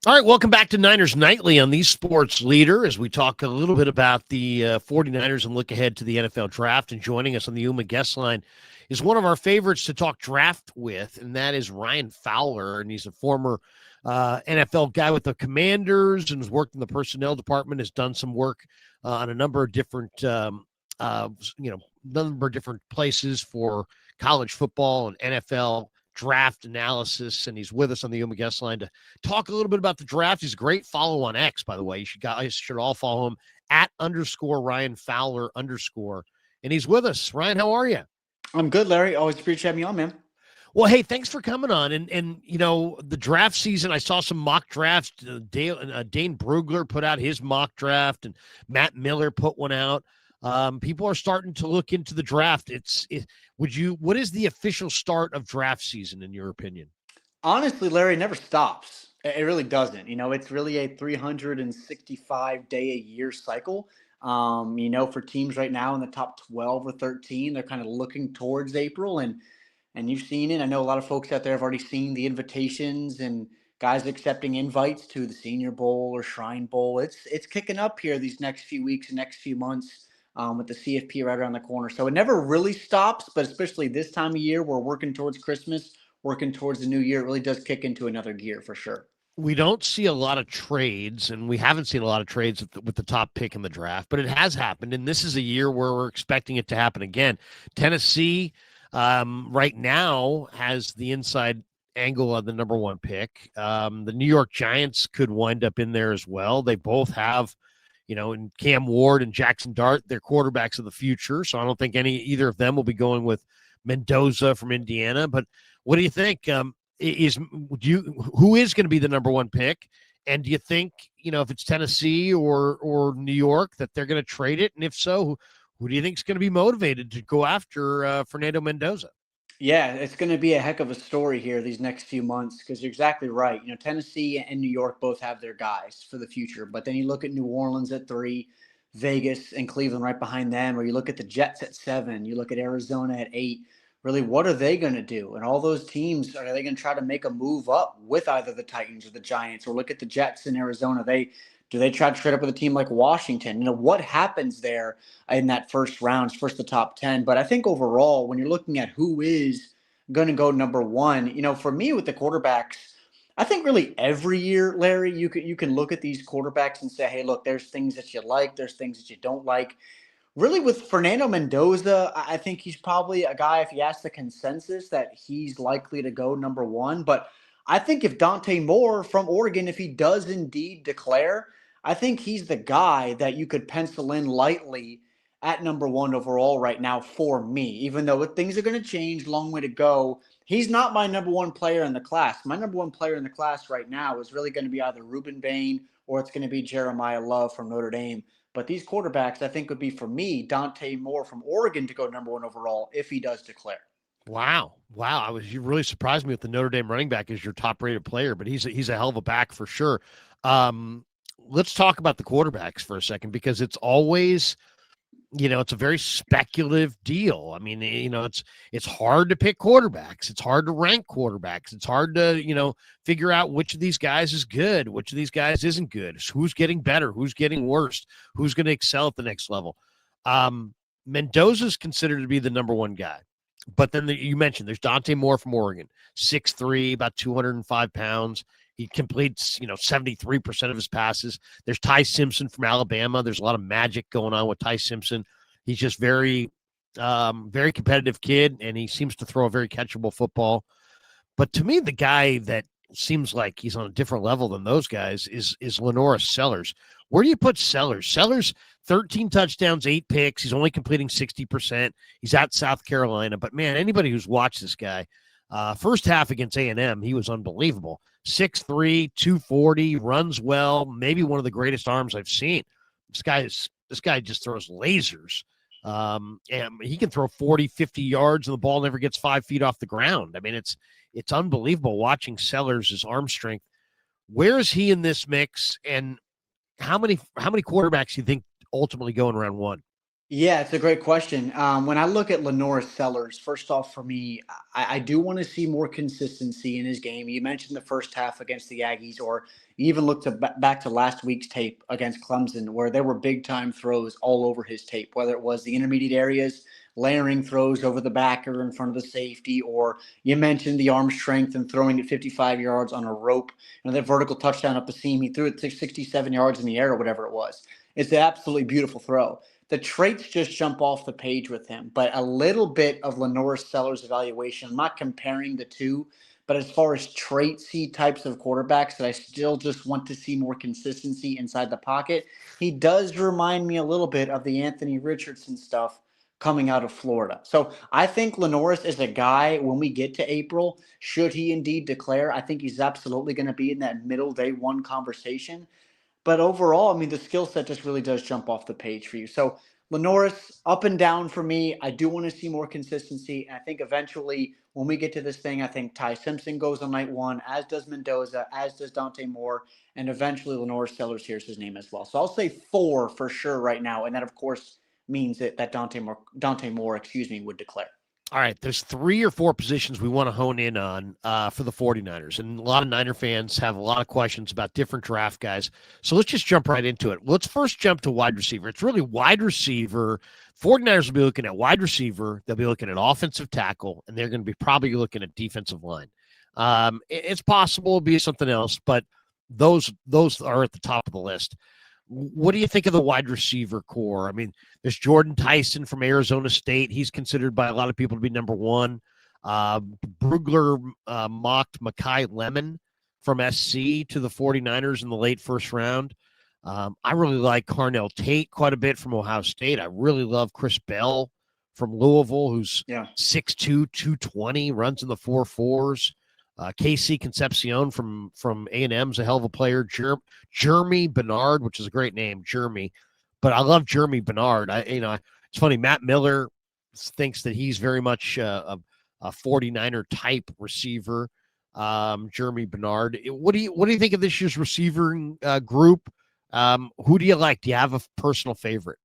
All right, welcome back to Niners Nightly on the Sports Leader as we talk a little bit about the 49ers and look ahead to the NFL draft. And joining us on the UMA guest line is one of our favorites to talk draft with, and that is Ryan Fowler. And he's a former NFL guy with the Commanders and has worked in the personnel department, has done some work on a number of different, number of different places for college football and NFL draft analysis. And he's with us on the UMA guest line to talk a little bit about the draft. He's a great follow on X, by the way. You guys should all follow him at _ Ryan Fowler _ And he's with us. Ryan, how are you? I'm good, Larry. Always appreciate having me on, man. Well, hey, thanks for coming on. And the draft season, I saw some mock drafts. Dane Brugler put out his mock draft, and Matt Miller put one out. People are starting to look into the draft. What is the official start of draft season in your opinion? Honestly, Larry, it never stops. It really doesn't. It's really a 365-day-a-year cycle. For teams right now in the top 12 or 13, they're kind of looking towards April, and you've seen it. I know a lot of folks out there have already seen the invitations and guys accepting invites to the Senior Bowl or Shrine Bowl. It's kicking up here these next few weeks and next few months. With the CFP right around the corner. So it never really stops, but especially this time of year, we're working towards Christmas, working towards the new year. It really does kick into another gear for sure. We don't see a lot of trades, and we haven't seen a lot of trades with the top pick in the draft, but it has happened, and this is a year where we're expecting it to happen again. Tennessee right now has the inside angle on the number one pick. The New York Giants could wind up in there as well. They both have and Cam Ward and Jackson Dart, they're quarterbacks of the future. So I don't think either of them will be going with Mendoza from Indiana. But what do you think? Who is going to be the number one pick? And do you think, if it's Tennessee or New York, that they're going to trade it? And if so, who do you think is going to be motivated to go after Fernando Mendoza? Yeah, it's going to be a heck of a story here these next few months because you're exactly right. Tennessee and New York both have their guys for the future, but then you look at New Orleans at 3, Vegas and Cleveland right behind them, or you look at the Jets at 7, you look at Arizona at 8. Really, what are they going to do? And all those teams, are they going to try to make a move up with either the Titans or the Giants? Or look at the Jets in Arizona. Do they try to trade up with a team like Washington? What happens there in that first round, first the top 10? But I think overall, when you're looking at who is going to go number one, for me with the quarterbacks, I think really every year, Larry, you can look at these quarterbacks and say, hey, look, there's things that you like, there's things that you don't like. Really, with Fernando Mendoza, I think he's probably a guy, if you ask the consensus, that he's likely to go number one. But I think if Dante Moore from Oregon, if he does indeed declare, I think he's the guy that you could pencil in lightly at number one overall right now for me. Even though things are going to change, long way to go. He's not my number one player in the class. My number one player in the class right now is really going to be either Ruben Bain or it's going to be Jeremiah Love from Notre Dame. But these quarterbacks, I think, would be, for me, Dante Moore from Oregon to go number one overall if he does declare. Wow. You really surprised me with the Notre Dame running back as your top rated player, but he's a hell of a back for sure. Let's talk about the quarterbacks for a second, because it's always, it's a very speculative deal. I mean, it's hard to pick quarterbacks. It's hard to rank quarterbacks. It's hard to, figure out which of these guys is good, which of these guys isn't good, who's getting better, who's getting worse, who's going to excel at the next level. Mendoza's considered to be the number one guy. But then you mentioned there's Dante Moore from Oregon, 6'3", about 205 pounds. He completes, 73% of his passes. There's Ty Simpson from Alabama. There's a lot of magic going on with Ty Simpson. He's just very competitive kid, and he seems to throw a very catchable football. But to me, the guy that seems like he's on a different level than those guys is Lenora Sellers. Where do you put Sellers? Sellers, 13 touchdowns, 8 picks. He's only completing 60%. He's at South Carolina. But, man, anybody who's watched this guy, first half against A&M, he was unbelievable. 6'3", 240, runs well, maybe one of the greatest arms I've seen. This guy just throws lasers. And he can throw 40, 50 yards, and the ball never gets 5 feet off the ground. I mean, it's unbelievable watching Sellers' arm strength. Where is he in this mix, and how many quarterbacks do you think ultimately go in round one? Yeah, it's a great question. When I look at Lenore's Sellers, first off, for me, I do want to see more consistency in his game. You mentioned the first half against the Aggies, or you even look to back to last week's tape against Clemson, where there were big time throws all over his tape, whether it was the intermediate areas, layering throws over the backer in front of the safety, or you mentioned the arm strength and throwing it 55 yards on a rope, and that vertical touchdown up the seam. He threw it 67 yards in the air, or whatever it was. It's an absolutely beautiful throw. The traits just jump off the page with him, but a little bit of Lenore Sellers' evaluation. I'm not comparing the two, but as far as traitsy types of quarterbacks that I still just want to see more consistency inside the pocket, he does remind me a little bit of the Anthony Richardson stuff coming out of Florida. So I think Lenoris is a guy when we get to April, should he indeed declare, I think he's absolutely going to be in that middle day one conversation. But overall, I mean, the skill set just really does jump off the page for you. So Lenoris, up and down for me. I do want to see more consistency. And I think eventually, when we get to this thing, I think Ty Simpson goes on night one, as does Mendoza, as does Dante Moore, and eventually Lenoris Sellers hears his name as well. So I'll say four for sure right now. And that, of course, means that Dante Moore, would declare. All right, there's 3 or 4 positions we want to hone in on for the 49ers. And a lot of Niner fans have a lot of questions about different draft guys. So let's just jump right into it. Let's first jump to wide receiver. It's really wide receiver. 49ers will be looking at wide receiver. They'll be looking at offensive tackle, and they're going to be probably looking at defensive line. It's possible it'll be something else, but those are at the top of the list. What do you think of the wide receiver core? I mean, there's Jordan Tyson from Arizona State. He's considered by a lot of people to be number one. Brugler mocked Makai Lemon from SC to the 49ers in the late first round. I really like Carnell Tate quite a bit from Ohio State. I really love Chris Bell from Louisville, who's 6'2", 220, runs in the 4.4s. KC Concepcion from A&M's a hell of a player. Jeremy Bernard, which is a great name, Jeremy. But I love Jeremy Bernard. It's funny. Matt Miller thinks that he's very much a 49er type receiver. Jeremy Bernard. What do you think of this year's receiving group? Who do you like? Do you have a personal favorite?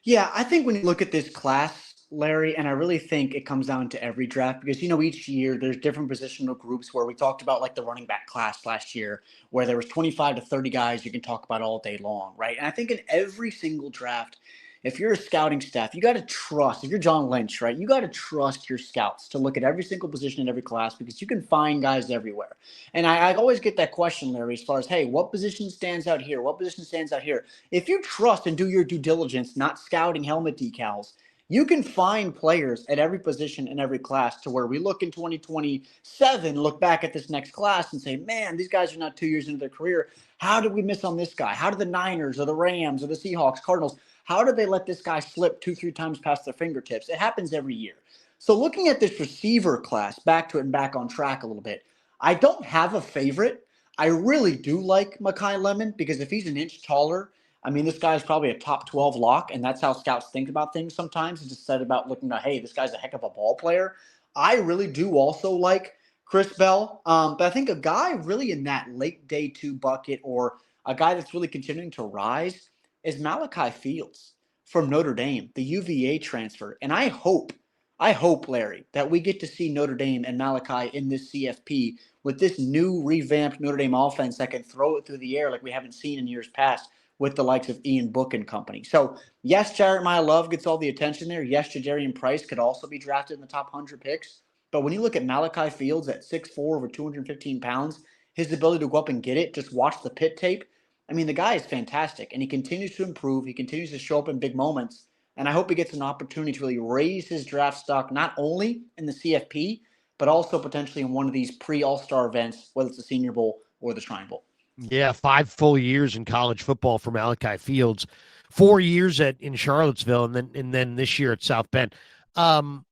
Yeah, I think when you look at this class, Larry, and I really think it comes down to every draft because, each year there's different positional groups where we talked about like the running back class last year where there was 25 to 30 guys you can talk about all day long, right? And I think in every single draft, if you're a scouting staff, you got to trust, if you're John Lynch, right, you got to trust your scouts to look at every single position in every class because you can find guys everywhere. And I always get that question, Larry, as far as, hey, what position stands out here? What position stands out here? If you trust and do your due diligence, not scouting helmet decals, you can find players at every position in every class to where we look in 2027, look back at this next class and say, man, these guys are not 2 years into their career. How did we miss on this guy? How did the Niners or the Rams or the Seahawks, Cardinals, how did they let this guy slip 2-3 times past their fingertips? It happens every year. So looking at this receiver class, back to it and back on track a little bit, I don't have a favorite. I really do like Makai Lemon because if he's an inch taller, I mean, this guy's probably a top 12 lock, and that's how scouts think about things sometimes. It's just said about looking at, hey, this guy's a heck of a ball player. I really do also like Chris Bell, but I think a guy really in that late day two bucket or a guy that's really continuing to rise is Malachi Fields from Notre Dame, the UVA transfer. And I hope, Larry, that we get to see Notre Dame and Malachi in this CFP with this new revamped Notre Dame offense that can throw it through the air like we haven't seen in years past with the likes of Ian Book and company. So, yes, Jarrett Maya Love gets all the attention there. Yes, Jadarian Price could also be drafted in the top 100 picks. But when you look at Malachi Fields at 6'4", over 215 pounds, his ability to go up and get it, just watch the pit tape. I mean, the guy is fantastic, and he continues to improve. He continues to show up in big moments. And I hope he gets an opportunity to really raise his draft stock, not only in the CFP, but also potentially in one of these pre-All-Star events, whether it's the Senior Bowl or the Shrine Bowl. Yeah, 5 full years in college football for Malachi Fields, 4 years in Charlottesville, and then this year at South Bend. Um,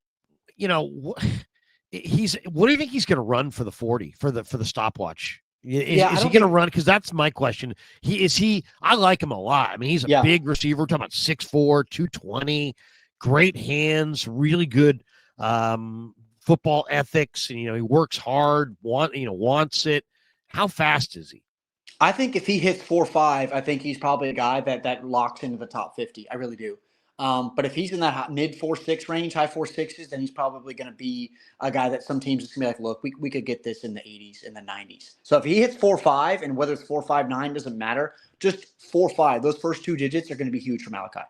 you know, he's what do you think he's going to run for the 40 for the stopwatch? Is he going to run? Because that's my question. I like him a lot. I mean, he's a big receiver. We're talking about 6'4", 220, great hands, really good football ethics. And, he works hard, wants it. How fast is he? I think if he hits 4.5, I think he's probably a guy that locks into the top 50. I really do. But if he's in that mid 4.6 range, high 4.6s, then he's probably going to be a guy that some teams is going to be like, look, we could get this in the 80s, in the 90s. So if he hits 4.5, and whether it's 4.59 doesn't matter, just 4.5, those first two digits are going to be huge for Malachi.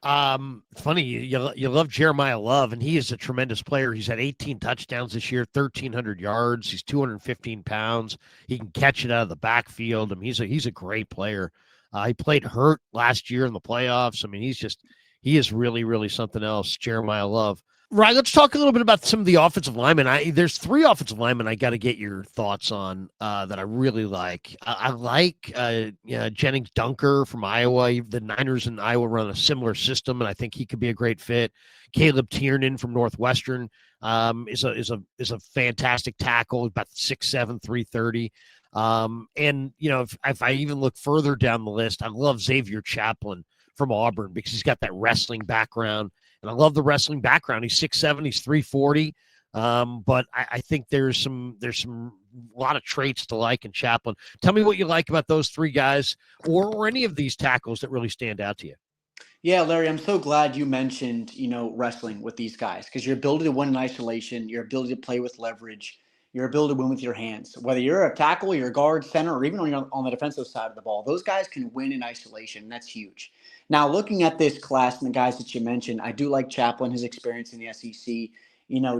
Funny, you love Jeremiah Love, and he is a tremendous player. He's had 18 touchdowns this year, 1,300 yards. He's 215 pounds. He can catch it out of the backfield. I mean, he's a great player. He played hurt last year in the playoffs. I mean, he is really, really something else. Jeremiah Love. Right. Let's talk a little bit about some of the offensive linemen. There's three offensive linemen I got to get your thoughts on that I really like. I like Jennings Dunker from Iowa. The Niners in Iowa run a similar system, and I think he could be a great fit. Caleb Tiernan from Northwestern is a fantastic tackle, about 6'7", 330. And if I even look further down the list, I love Xavier Chaplin from Auburn because he's got that wrestling background. And I love the wrestling background. He's 6'7", he's 340. But I think there's some a lot of traits to like in Chaplin. Tell me what you like about those three guys or any of these tackles that really stand out to you. Yeah, Larry, I'm so glad you mentioned, wrestling with these guys because your ability to win in isolation, your ability to play with leverage, your ability to win with your hands, whether you're a tackle, you're a guard, center, or even on the defensive side of the ball, those guys can win in isolation. And that's huge. Now, looking at this class and the guys that you mentioned, I do like Chaplin, his experience in the SEC.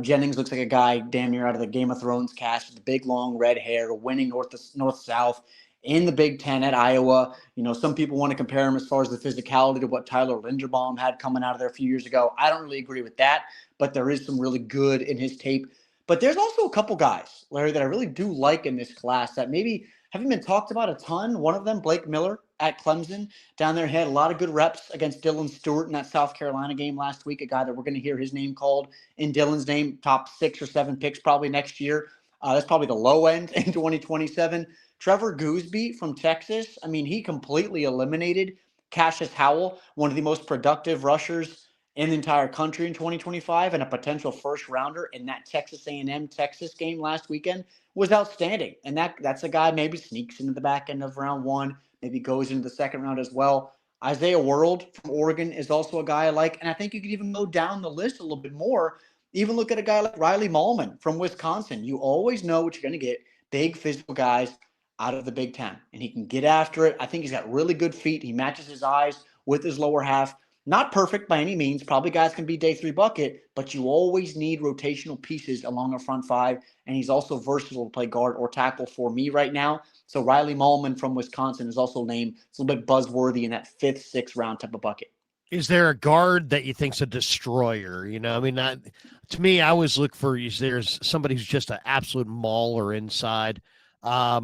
Jennings looks like a guy damn near out of the Game of Thrones cast with the big, long red hair, winning north-south in the Big Ten at Iowa. Some people want to compare him as far as the physicality to what Tyler Linderbaum had coming out of there a few years ago. I don't really agree with that, but there is some really good in his tape. But there's also a couple guys, Larry, that I really do like in this class that maybe haven't been talked about a ton. One of them, Blake Miller at Clemson, down there had a lot of good reps against Dylan Stewart in that South Carolina game last week, a guy that we're going to hear his name called in Dylan's name, top 6 or 7 picks probably next year. That's probably the low end in 2027. Trevor Gooseby from Texas, I mean, he completely eliminated Cassius Howell, one of the most productive rushers in the entire country in 2025 and a potential first rounder in that Texas A&M Texas game last weekend was outstanding. And that's a guy maybe sneaks into the back end of round 1, maybe goes into the second round as well. Isaiah World from Oregon is also a guy I like. And I think you could even go down the list a little bit more. Even look at a guy like Riley Mahlman from Wisconsin. You always know what you're going to get. Big physical guys out of the Big Ten, and he can get after it. I think he's got really good feet. He matches his eyes with his lower half. Not perfect by any means. Probably guys can be day 3 bucket, but you always need rotational pieces along a front 5, and he's also versatile to play guard or tackle for me right now. So Riley Mahlman from Wisconsin is also named. It's a little bit buzzworthy in that 5th, 6th round type of bucket. Is there a guard that you think's a destroyer? I mean, to me, I always look for there's somebody who's just an absolute mauler inside. I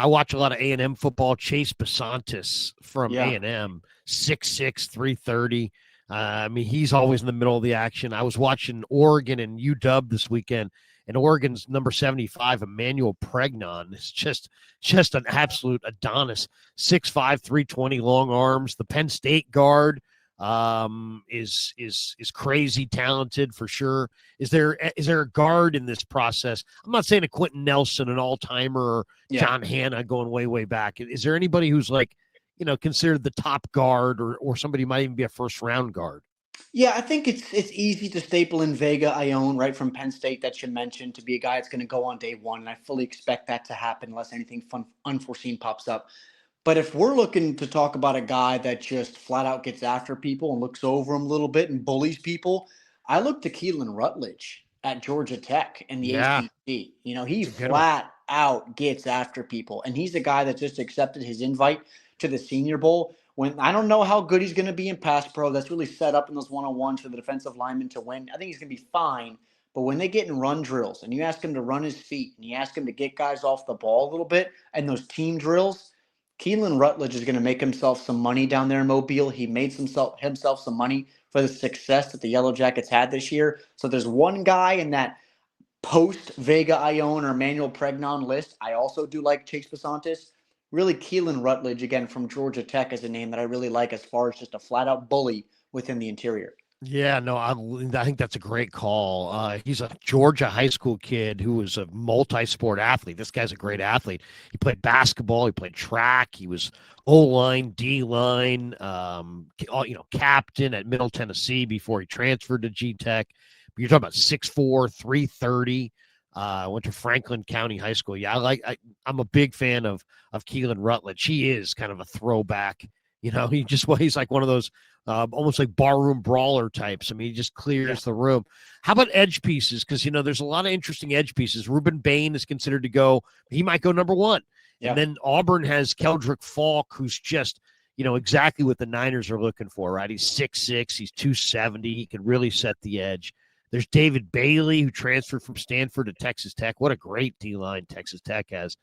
watch a lot of A&M football. Chase Basantis from A&M, 6'6", 330. I mean, he's always in the middle of the action. I was watching Oregon and UW this weekend, and Oregon's number 75, Emmanuel Pregnon, is just an absolute Adonis. 6'5", 320, long arms. The Penn State guard is crazy talented for sure. Is there a guard in this process? I'm not saying a Quentin Nelson, an all-timer, or John Hanna going way back. Is there anybody who's like, considered the top guard or somebody who might even be a first round guard? Yeah, I think it's easy to staple in Vega Ione, right, from Penn State that you mentioned, to be a guy that's going to go on day 1, and I fully expect that to happen unless anything unforeseen pops up. But if we're looking to talk about a guy that just flat out gets after people and looks over them a little bit and bullies people, I look to Keelan Rutledge at Georgia Tech in the ACC. He flat out gets after people. And he's a guy that just accepted his invite to the Senior Bowl. When I don't know how good he's going to be in pass pro, that's really set up in those one-on-ones for the defensive lineman to win. I think he's going to be fine. But when they get in run drills and you ask him to run his feet and you ask him to get guys off the ball a little bit and those team drills, Keelan Rutledge is going to make himself some money down there in Mobile. He made himself some money for the success that the Yellow Jackets had this year. So there's one guy in that post-Vega Ione or Emmanuel Pregnon list. I also do like Chase Basantis. Really, Keelan Rutledge, again, from Georgia Tech, is a name that I really like as far as just a flat-out bully within the interior. Yeah, no, I think that's a great call. He's a Georgia high school kid who was a multi-sport athlete. This guy's a great athlete. He played basketball, he played track, he was O-line, D-line, captain at Middle Tennessee before he transferred to G-Tech. But you're talking about 6'4", 330. Went to Franklin County High School. Yeah, I'm a big fan of Keelan Rutledge. He is kind of a throwback. He's like one of those almost like barroom brawler types. I mean, he just Yeah. clears the room. How about edge pieces? Because, there's a lot of interesting edge pieces. Ruben Bain is considered to go, he might go number one. And Yeah. then Auburn has Keldrick Falk, who's just, exactly what the Niners are looking for, right? He's 6'6", he's 270. He can really set the edge. There's David Bailey, who transferred from Stanford to Texas Tech. What a great D-line Texas Tech has.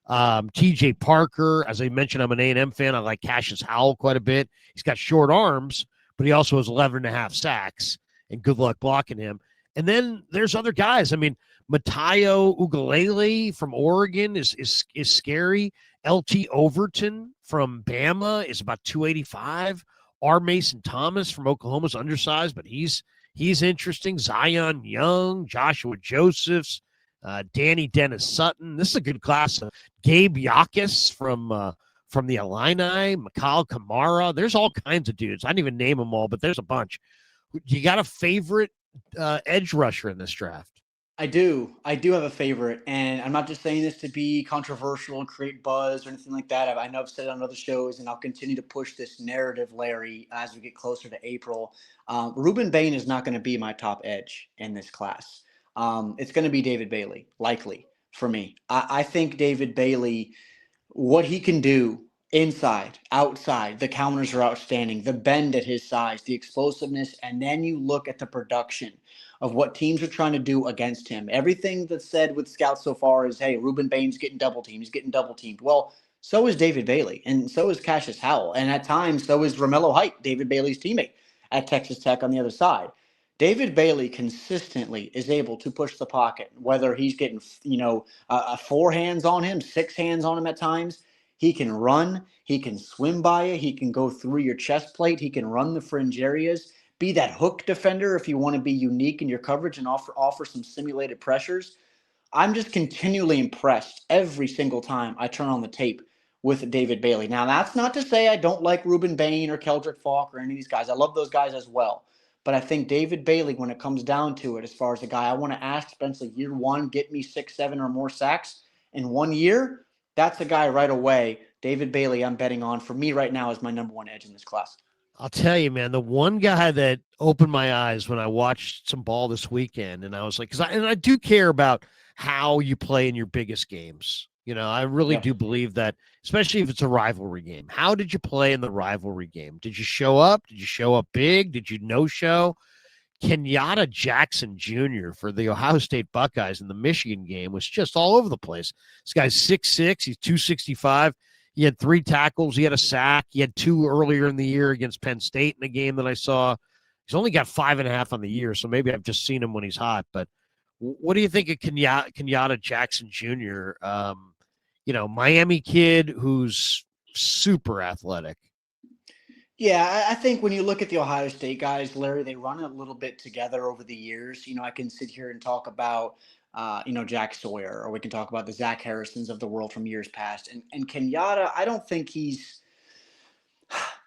TJ Parker, as I mentioned, I'm an A&M fan. I like Cassius Howell quite a bit. He's got short arms, but he also has 11 and a half sacks, and good luck blocking him. And then there's other guys. I mean, Matayo Ugalele from Oregon is scary. LT Overton from Bama is about 285. R. Mason Thomas from Oklahoma is undersized, but he's interesting. Zion Young, Joshua Josephs, Danny Dennis Sutton. This is a good class. Gabe Yakis from the Illini, Mikal Kamara. There's all kinds of dudes. I didn't even name them all, but there's a bunch. You got a favorite edge rusher in this draft? I do. I do have a favorite, and I'm not just saying this to be controversial and create buzz or anything like that. I know I've said it on other shows, and I'll continue to push this narrative, Larry, as we get closer to April. Ruben Bain is not going to be my top edge in this class. It's going to be David Bailey, likely for me. I think David Bailey, what he can do inside, outside, the counters are outstanding. The bend at his size, the explosiveness, and then you look at the production of what teams are trying to do against him. Everything that's said with scouts so far is, hey, Ruben Bain's getting double teamed. He's getting double teamed. Well, so is David Bailey, and so is Cassius Howell, and at times so is Romello Height, David Bailey's teammate at Texas Tech on the other side. David Bailey consistently is able to push the pocket, whether he's getting, four hands on him, six hands on him at times. He can run, he can swim by you, he can go through your chest plate, he can run the fringe areas, be that hook defender if you want to be unique in your coverage and offer some simulated pressures. I'm just continually impressed every single time I turn on the tape with David Bailey. Now, that's not to say I don't like Ruben Bain or Keldrick Falk or any of these guys. I love those guys as well. But I think David Bailey, when it comes down to it, as far as a guy I want to ask Spencer, year one, get me 6, 7 or more sacks in 1 year, that's a guy right away. David Bailey, I'm betting on for me right now is my number one edge in this class. I'll tell you, man, the one guy that opened my eyes when I watched some ball this weekend, and I was like, I do care about how you play in your biggest games. I really Yep. do believe that, especially if it's a rivalry game. How did you play in the rivalry game? Did you show up? Did you show up big? Did you no show? Kenyatta Jackson Jr. for the Ohio State Buckeyes in the Michigan game was just all over the place. This guy's 6'6", he's 265. He had 3 tackles. He had a sack. He had 2 earlier in the year against Penn State in a game that I saw. He's only got 5.5 on the year, so maybe I've just seen him when he's hot. But what do you think of Kenyatta Jackson Jr.? Miami kid who's super athletic. Yeah, I think when you look at the Ohio State guys, Larry, they run a little bit together over the years. I can sit here and talk about, Jack Sawyer, or we can talk about the Zach Harrisons of the world from years past. And Kenyatta, I don't think he's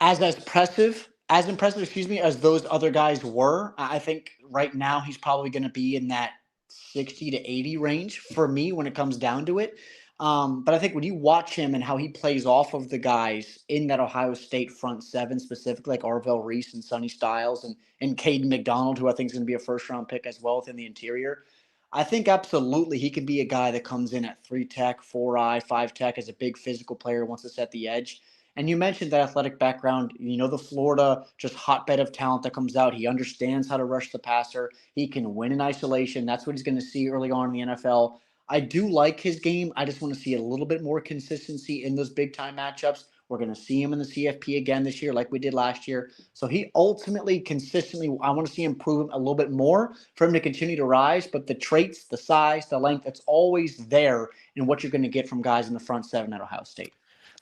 as impressive, excuse me, as those other guys were. I think right now he's probably going to be in that 60 to 80 range for me when it comes down to it. But I think when you watch him and how he plays off of the guys in that Ohio State front seven, specifically like Arvell Reese and Sonny Styles and Caden McDonald, who I think is going to be a first round pick as well within the interior, I think absolutely he could be a guy that comes in at 3 tech, 4 5 tech as a big physical player, wants to set the edge. And you mentioned that athletic background, the Florida just hotbed of talent that comes out. He understands how to rush the passer. He can win in isolation. That's what he's going to see early on in the NFL. I do like his game. I just want to see a little bit more consistency in those big time matchups. We're going to see him in the CFP again this year, like we did last year. So he ultimately, consistently, I want to see him improve a little bit more for him to continue to rise. But the traits, the size, the length, it's always there in what you're going to get from guys in the front seven at Ohio State.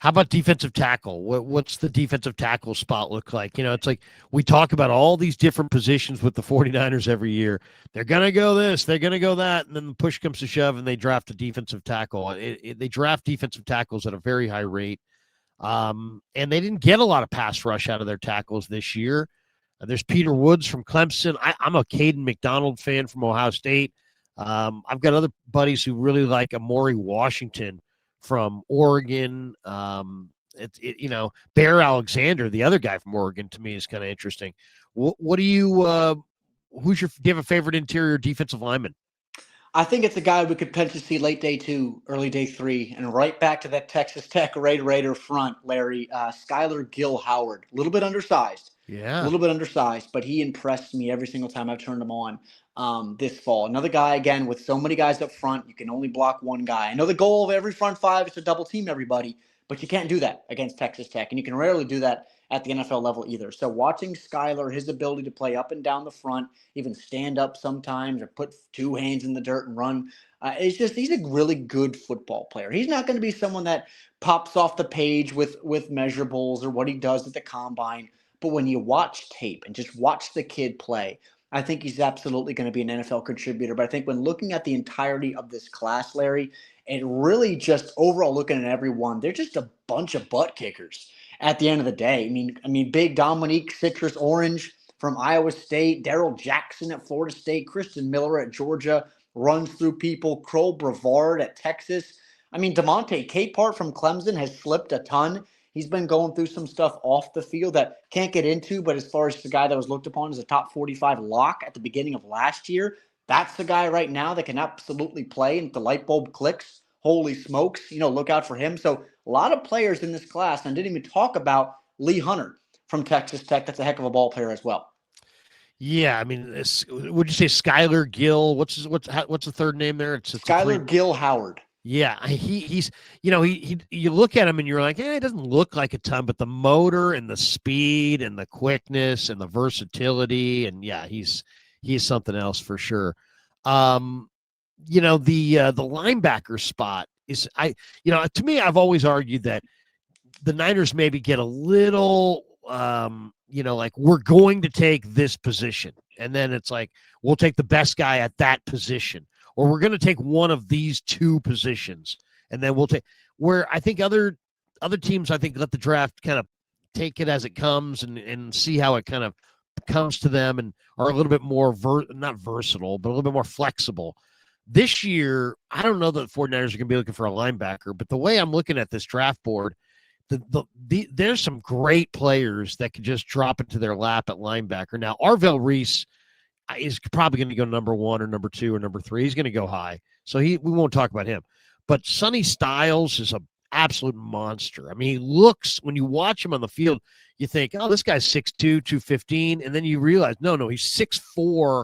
How about defensive tackle? What's the defensive tackle spot look like? It's like we talk about all these different positions with the 49ers every year. They're going to go this, they're going to go that, and then the push comes to shove and they draft a defensive tackle. They draft defensive tackles at a very high rate. And they didn't get a lot of pass rush out of their tackles this year. There's Peter Woods from Clemson. I'm a Caden McDonald fan from Ohio State. I've got other buddies who really like Amari Washington from Oregon. Bear Alexander, the other guy from Oregon, to me is kind of interesting. What do you? Do you have a favorite interior defensive lineman? I think it's a guy we could potentially see late day 2, early day 3, and right back to that Texas Tech Raider front, Larry. Skylar Gill Howard, a little bit undersized, Yeah. but he impressed me every single time I've turned him on this fall. Another guy, again, with so many guys up front, you can only block one guy. I know the goal of every front five is to double team everybody, but you can't do that against Texas Tech, and you can rarely do that at the NFL level either. So watching Skylar, his ability to play up and down the front, even stand up sometimes or put two hands in the dirt and run. It's just he's a really good football player. He's not going to be someone that pops off the page with measurables or what he does at the combine. But when you watch tape and just watch the kid play, I think he's absolutely going to be an NFL contributor. But I think when looking at the entirety of this class, Larry, and really just overall looking at everyone, they're just a bunch of butt kickers at the end of the day. I mean, big Dominique Citrus Orange from Iowa State, Daryl Jackson at Florida State, Kristen Miller at Georgia, runs through people, Kroll Brevard at Texas. I mean, Demonte Capehart from Clemson has slipped a ton. He's been going through some stuff off the field that can't get into, but as far as the guy that was looked upon as a top 45 lock at the beginning of last year, that's the guy right now that can absolutely play. And if the light bulb clicks, holy smokes, look out for him. So a lot of players in this class, and I didn't even talk about Lee Hunter from Texas Tech. That's a heck of a ball player as well. Yeah, I mean, would you say Skylar Gill? What's the third name there? It's a three. Skylar Gill Howard. Yeah, he's he you look at him and you're like, he doesn't look like a ton, but the motor and the speed and the quickness and the versatility, and yeah, he's something else for sure. The linebacker spot is to me, I've always argued that the Niners maybe get a little like we're going to take this position, and then it's like we'll take the best guy at that position, or we're going to take one of these two positions, and then we'll take where I think other teams I think let the draft kind of take it as it comes and see how it kind of comes to them and are a little bit more not versatile, but a little bit more flexible. This year, I don't know that the 49ers are going to be looking for a linebacker, but the way I'm looking at this draft board, there's some great players that could just drop into their lap at linebacker. Now, Arvell Reese is probably going to go number 1 or number 2 or number 3. He's going to go high, so we won't talk about him. But Sonny Styles is an absolute monster. I mean, he looks, when you watch him on the field, you think, oh, this guy's 6'2", 215, and then you realize, no, he's 6'4",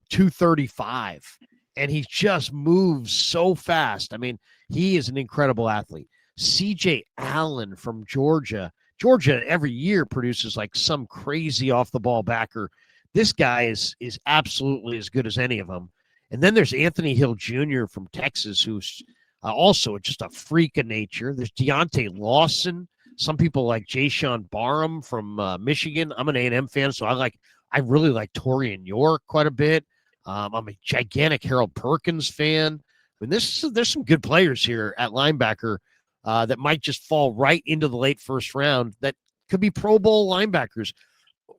235, and he just moves so fast. I mean, he is an incredible athlete. CJ Allen from Georgia. Georgia every year produces like some crazy off the ball backer. This guy is absolutely as good as any of them. And then there's Anthony Hill Jr. from Texas, who's also just a freak of nature. There's Deontay Lawson. Some people like Jayshon Barham from Michigan. I'm an A&M fan, so I really like Torian York quite a bit. I'm a gigantic Harold Perkins fan. I mean, there's some good players here at linebacker that might just fall right into the late first round that could be Pro Bowl linebackers.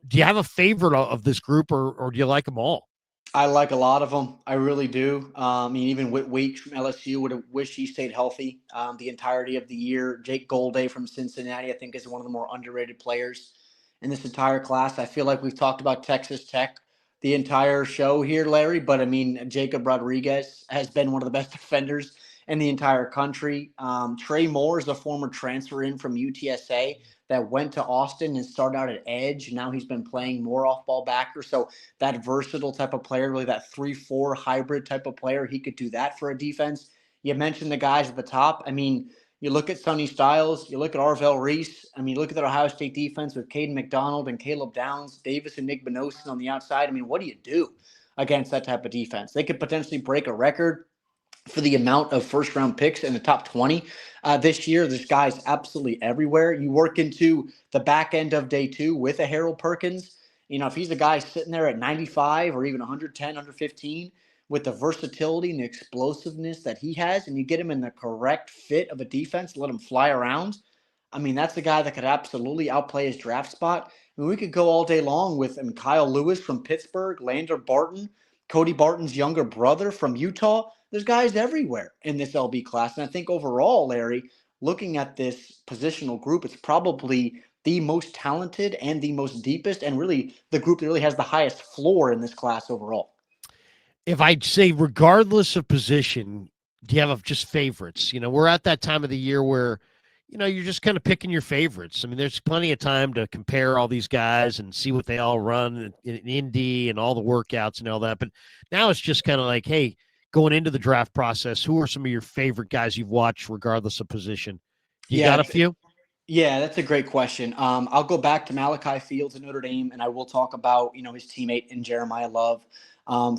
Do you have a favorite of this group, or do you like them all? I like a lot of them. I really do. I mean, even Whit Weeks from LSU would have wished he stayed healthy the entirety of the year. Jake Golday from Cincinnati, I think, is one of the more underrated players in this entire class. I feel like we've talked about Texas Tech the entire show here, Larry, but I mean, Jacob Rodriguez has been one of the best defenders in the entire country. Trey Moore is a former transfer in from UTSA that went to Austin and started out at edge. Now he's been playing more off-ball backer. So that versatile type of player, really that 3-4 hybrid type of player, he could do that for a defense. You mentioned the guys at the top. I mean, you look at Sonny Styles, you look at Arvell Reese. I mean, look at their Ohio State defense with Caden McDonald and Caleb Downs, Davis and Nick Benosin on the outside. I mean, what do you do against that type of defense? They could potentially break a record for the amount of first round picks in the top 20 this year. This guy's absolutely everywhere. You work into the back end of day two with a Harold Perkins. If he's a guy sitting there at 95 or even 110, 115 with the versatility and the explosiveness that he has, and you get him in the correct fit of a defense, let him fly around. I mean, that's a guy that could absolutely outplay his draft spot. I mean, we could go all day long with Kyle Lewis from Pittsburgh, Lander Barton, Cody Barton's younger brother from Utah. There's guys everywhere in this LB class. And I think overall, Larry, looking at this positional group, it's probably the most talented and the most deepest, and really the group that really has the highest floor in this class overall. If I'd say, regardless of position, do you have just favorites? We're at that time of the year where, you're just kind of picking your favorites. I mean, there's plenty of time to compare all these guys and see what they all run in Indy and all the workouts and all that. But now it's just kind of like, hey, going into the draft process, who are some of your favorite guys you've watched, regardless of position? You got Yeah, a few? Yeah, that's a great question. I'll go back to Malachi Fields at Notre Dame, and I will talk about his teammate in Jeremiah Love.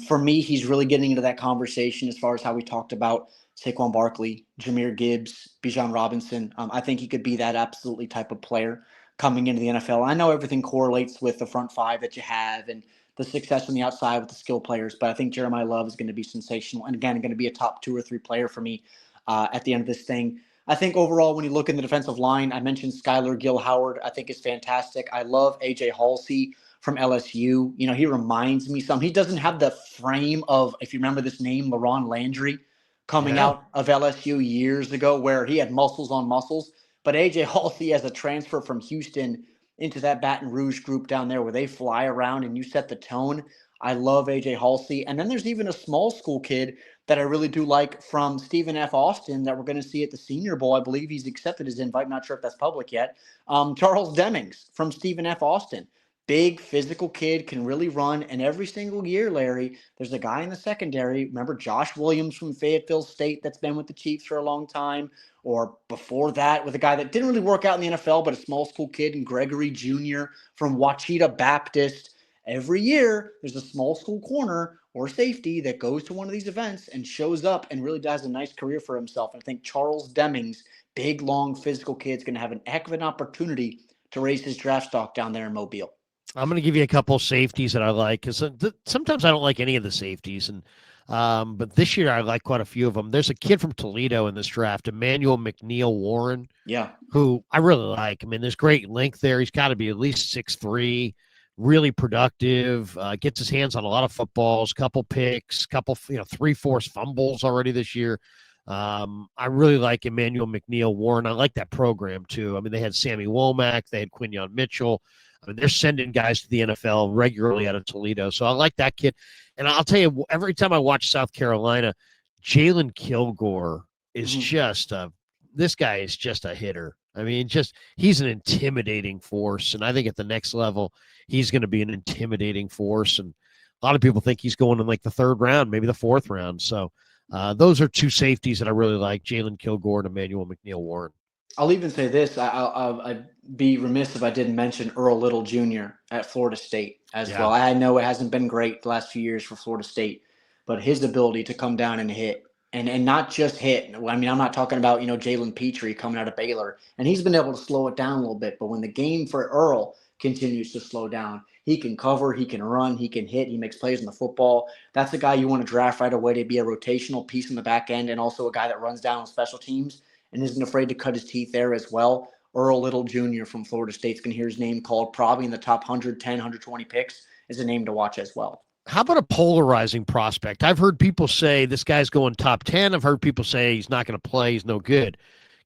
For me, he's really getting into that conversation as far as how we talked about Saquon Barkley, Jahmyr Gibbs, Bijan Robinson. I think he could be that absolutely type of player coming into the NFL. I know everything correlates with the front five that you have and the success on the outside with the skill players, but I think Jeremiah Love is going to be sensational, and again, going to be a top 2 or 3 player for me at the end of this thing. I think overall, when you look in the defensive line, I mentioned Skylar Gill-Howard. I think is fantastic. I love AJ Halsey from LSU. He reminds me some. He doesn't have the frame of, if you remember this name, LaRon Landry, coming Yeah. out of LSU years ago, where he had muscles on muscles. But AJ Halsey, as a transfer from Houston into that Baton Rouge group down there, where they fly around and you set the tone. I love AJ Halsey. And then there's even a small school kid that I really do like from Stephen F. Austin that we're going to see at the Senior Bowl. I believe he's accepted his invite. Not sure if that's public yet. Charles Demings from Stephen F. Austin. Big physical kid, can really run. And every single year, Larry, there's a guy in the secondary. Remember Josh Williams from Fayetteville State that's been with the Chiefs for a long time? Or before that, with a guy that didn't really work out in the NFL, but a small school kid, and Gregory Jr. from Wachita Baptist. Every year, there's a small school corner or safety that goes to one of these events and shows up and really does a nice career for himself. And I think Charles Demings, big, long, physical kid, is going to have an heck of an opportunity to raise his draft stock down there in Mobile. I'm going to give you a couple of safeties that I like, because sometimes I don't like any of the safeties, and but this year I like quite a few of them. There's a kid from Toledo in this draft, Emmanuel McNeil Warren, Yeah. who I really like. I mean, there's great length there. He's got to be at least 6'3", really productive, gets his hands on a lot of footballs, couple picks, couple, 3 forced fumbles already this year. I really like Emmanuel McNeil Warren. I like that program too. I mean, they had Sammy Womack, they had Quinyon Mitchell. I mean, they're sending guys to the NFL regularly out of Toledo. So I like that kid. And I'll tell you, every time I watch South Carolina, Jalen Kilgore is this guy is just a hitter. I mean, he's an intimidating force. And I think at the next level, he's going to be an intimidating force. And a lot of people think he's going in like the 3rd round, maybe the 4th round. So those are 2 safeties that I really like, Jalen Kilgore and Emmanuel McNeil Warren. I'll even say this. I'd be remiss if I didn't mention Earl Little Jr. at Florida State as well. I know it hasn't been great the last few years for Florida State, but his ability to come down and hit, and not just hit. I mean, I'm not talking about Jalen Petrie coming out of Baylor, and he's been able to slow it down a little bit. But when the game for Earl continues to slow down, he can cover, he can run, he can hit, he makes plays in the football. That's a guy you want to draft right away to be a rotational piece in the back end, and also a guy that runs down on special teams and isn't afraid to cut his teeth there as well. Earl Little Jr. from Florida State's going to hear his name called probably in the top 110, 120 picks is a name to watch as well. How about a polarizing prospect? I've heard people say this guy's going top 10. I've heard people say he's not going to play. He's no good.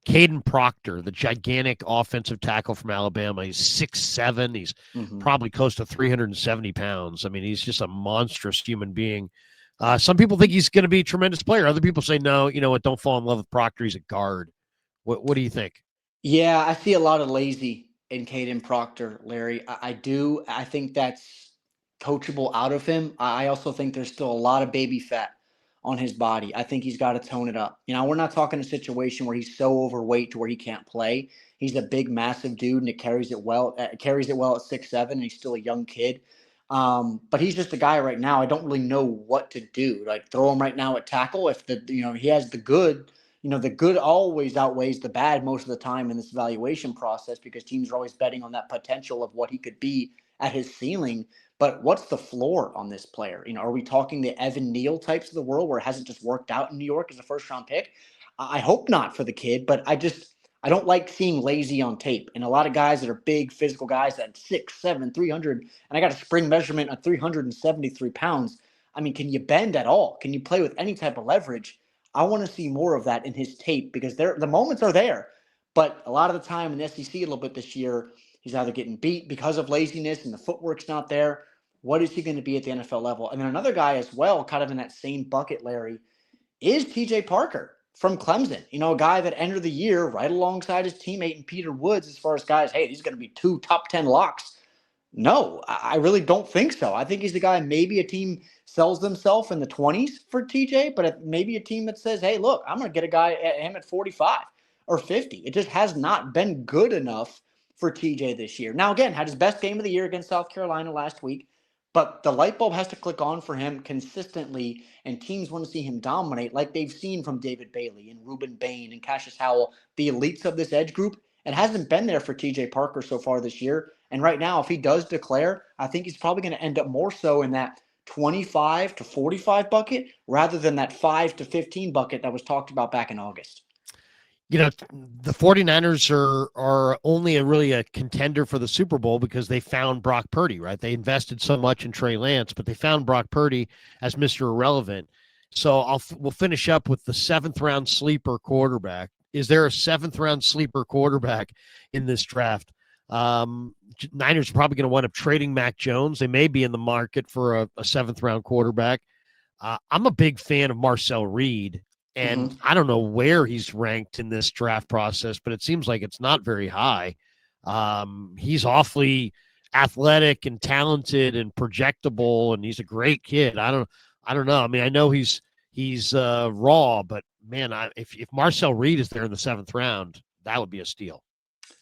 Caden Proctor, the gigantic offensive tackle from Alabama. He's 6'7". He's probably close to 370 pounds. I mean, he's just a monstrous human being. Some people think he's going to be a tremendous player. Other people say, no, you know what, don't fall in love with Proctor. He's a guard. What do you think? Yeah, I see a lot of lazy in Caden Proctor, Larry. I do. I think that's coachable out of him. I also think there's still a lot of baby fat on his body. I think he's got to tone it up. We're not talking a situation where he's so overweight to where he can't play. He's a big, massive dude, and it carries it well. Carries it well at 6'7", and he's still a young kid. But he's just a guy right now. I don't really know what to do. Like throw him right now at tackle. If he has the good, the good always outweighs the bad most of the time in this evaluation process because teams are always betting on that potential of what he could be at his ceiling. But what's the floor on this player? Are we talking the Evan Neal types of the world where it hasn't just worked out in New York as a first round pick? I hope not for the kid, but I don't like seeing lazy on tape. And a lot of guys that are big physical guys that 6'7", 300, and I got a spring measurement of 373 pounds. I mean, can you bend at all? Can you play with any type of leverage? I want to see more of that in his tape because the moments are there. But a lot of the time in the SEC a little bit this year, he's either getting beat because of laziness and the footwork's not there. What is he going to be at the NFL level? And then another guy as well, kind of in that same bucket, Larry, is TJ Parker from Clemson. A guy that entered the year right alongside his teammate and Peter Woods as far as guys, hey, these are going to be 2 top 10 locks. No, I really don't think so. I think he's the guy maybe a team sells themselves in the 20s for TJ, but maybe a team that says, hey, look, I'm going to get a guy at him at 45 or 50. It just has not been good enough for TJ this year. Now, again, had his best game of the year against South Carolina last week, but the light bulb has to click on for him consistently, and teams want to see him dominate like they've seen from David Bailey and Ruben Bain and Cassius Howell, the elites of this edge group. It hasn't been there for TJ Parker so far this year. And right now, if he does declare, I think he's probably going to end up more so in that 25 to 45 bucket rather than that 5 to 15 bucket that was talked about back in August. The 49ers are only really a contender for the Super Bowl because they found Brock Purdy, right? They invested so much in Trey Lance, but they found Brock Purdy as Mr. Irrelevant. So we'll finish up with the 7th round sleeper quarterback. Is there a 7th round sleeper quarterback in this draft? Niners are probably going to wind up trading Mac Jones. They may be in the market for a 7th round quarterback. I'm a big fan of Marcel Reed. And I don't know where he's ranked in this draft process, but it seems like it's not very high. He's awfully athletic and talented and projectable, and he's a great kid. I don't know. I mean, I know he's raw, but man, if Marcel Reed is there in the 7th round, that would be a steal.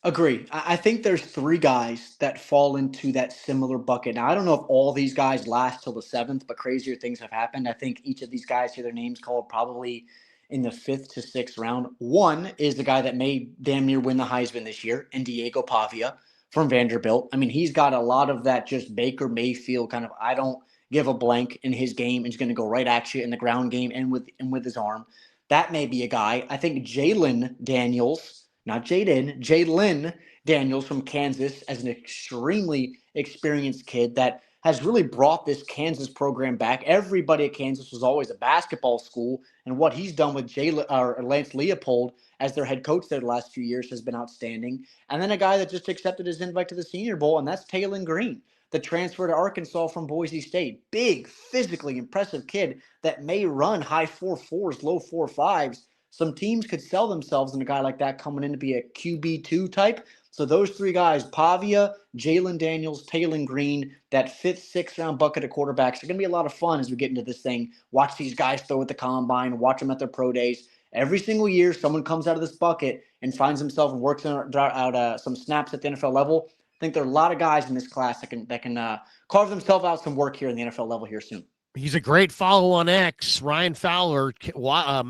Agree. I think there's 3 guys that fall into that similar bucket. Now, I don't know if all these guys last till the 7th, but crazier things have happened. I think each of these guys hear their names called probably in the 5th to 6th round. One is the guy that may damn near win the Heisman this year, and Diego Pavia from Vanderbilt. I mean, he's got a lot of that just Baker Mayfield kind of I don't give a blank in his game, and he's going to go right at you in the ground game and with his arm. That may be a guy. I think Jalen Daniels, not Jaden, Jalen Daniels from Kansas as an extremely experienced kid that has really brought this Kansas program back. Everybody at Kansas was always a basketball school, and what he's done with Lance Leopold as their head coach there the last few years has been outstanding. And then a guy that just accepted his invite to the Senior Bowl, and that's Taylon Green, the transfer to Arkansas from Boise State. Big, physically impressive kid that may run high 4.4s, low 4.5s. Some teams could sell themselves in a guy like that coming in to be a QB2 type. So those 3 guys, Pavia, Jalen Daniels, Taylon Green, that 5th, 6th round bucket of quarterbacks are going to be a lot of fun as we get into this thing. Watch these guys throw at the combine, watch them at their pro days. Every single year, someone comes out of this bucket and finds himself and works out some snaps at the NFL level. I think there are a lot of guys in this class that can carve themselves out some work here in the NFL level here soon. He's a great follow on X, Ryan Fowler.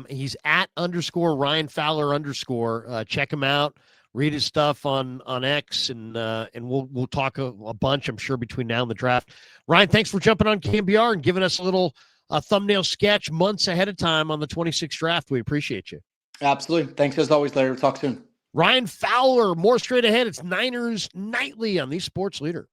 He's at _Ryan Fowler_. Check him out. Read his stuff on X, and we'll talk a bunch, I'm sure, between now and the draft. Ryan, thanks for jumping on KMBR and giving us a little thumbnail sketch months ahead of time on the 26th draft. We appreciate you. Absolutely. Thanks as always, Larry. We'll talk soon. Ryan Fowler, more straight ahead. It's Niners Nightly on the Sports Leader.